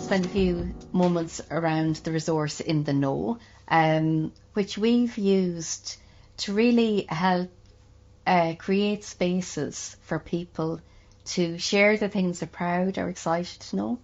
spend a few moments around the resource In the Know, which we've used to really help create spaces for people to share the things they're proud or excited to know,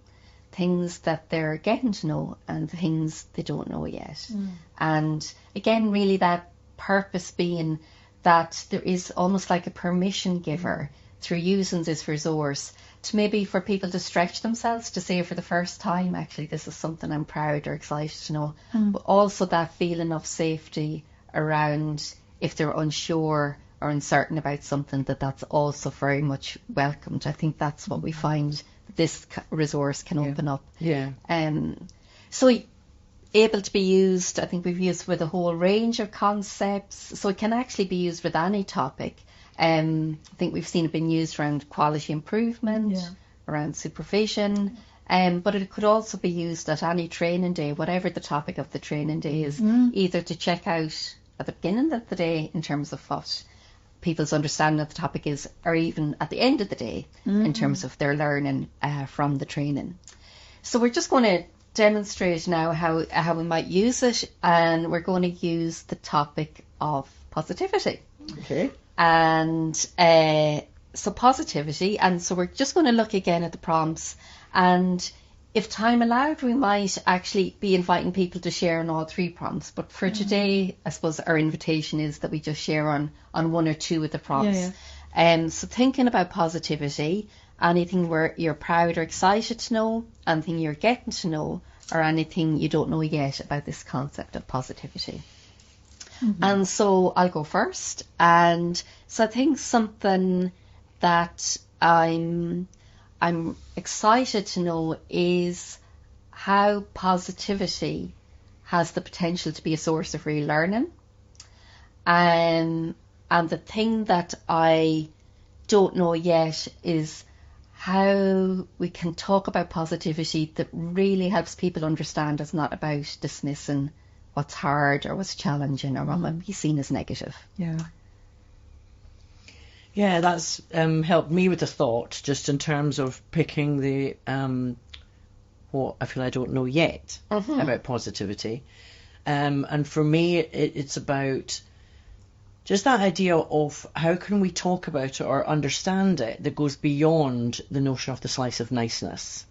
things that they're getting to know, and things they don't know yet. And again, really that purpose being that there is almost like a permission giver through using this resource to maybe for people to stretch themselves, to say for the first time, actually, this is something I'm proud or excited to know. But also that feeling of safety around if they're unsure or uncertain about something, that's also very much welcomed. I think that's what we find this resource can open up. Yeah. So able to be used, I think we've used with a whole range of concepts, so it can actually be used with any topic. I think we've seen it being used around quality improvement, around supervision, but it could also be used at any training day, whatever the topic of the training day is, either to check out at the beginning of the day in terms of what people's understanding of the topic is, or even at the end of the day in terms of their learning from the training. So we're just going to demonstrate now how we might use it, and we're going to use the topic of positivity. Okay. And so positivity, and so we're just going to look again at the prompts, and if time allowed we might actually be inviting people to share on all three prompts, but for today I suppose our invitation is that we just share on one or two of the prompts. So thinking about positivity, anything where you're proud or excited to know, anything you're getting to know, or anything you don't know yet about this concept of positivity. And so I'll go first. And so I think something that I'm excited to know is how positivity has the potential to be a source of real learning. And the thing that I don't know yet is how we can talk about positivity that really helps people understand it's not about dismissing what's hard or what's challenging or what might be seen as negative. Yeah, that's helped me with the thought, just in terms of picking the what I feel I don't know yet about positivity. And for me, it's about just that idea of how can we talk about it or understand it that goes beyond the notion of the slice of niceness.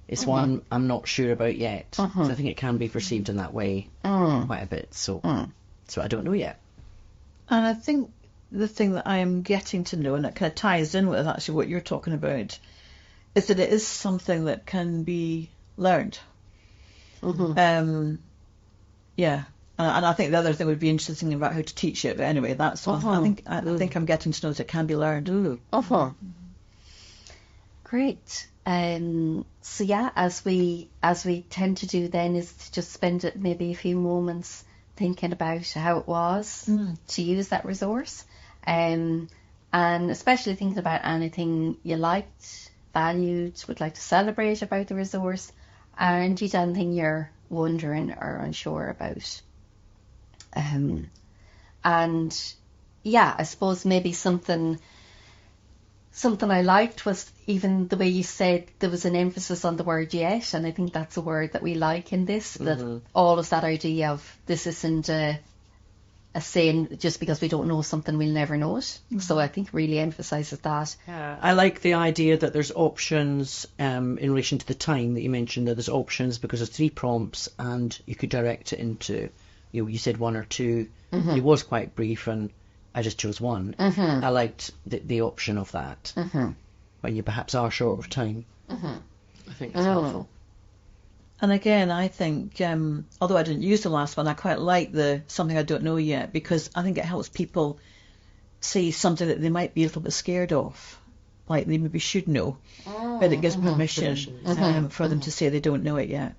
It's one I'm not sure about yet. So I think it can be perceived in that way quite a bit. So I don't know yet. And I think the thing that I am getting to know, and it kind of ties in with actually what you're talking about, is that it is something that can be learned. And I think the other thing would be interesting about how to teach it. But anyway, that's one. I think I'm getting to know that it can be learned. Great. So yeah, as we tend to do then, is to just spend maybe a few moments thinking about how it was to use that resource, and especially thinking about anything you liked, valued, would like to celebrate about the resource, and indeed anything you're wondering or unsure about. And yeah, I suppose maybe something I liked was even the way you said there was an emphasis on the word yet, and I think that's a word that we like in this, that all of that idea of this isn't a saying just because we don't know something we'll never know it. So I think really emphasises that. Yeah, I like the idea that there's options in relation to the time that you mentioned, that there's options because there's three prompts and you could direct it into, you said one or two. It was quite brief and I just chose one. I liked the option of that when you perhaps are short of time. I think it's helpful. And again, I think, although I didn't use the last one, I quite like the something I don't know yet, because I think it helps people see something that they might be a little bit scared of, like they maybe should know, but it gives permission for them to say they don't know it yet.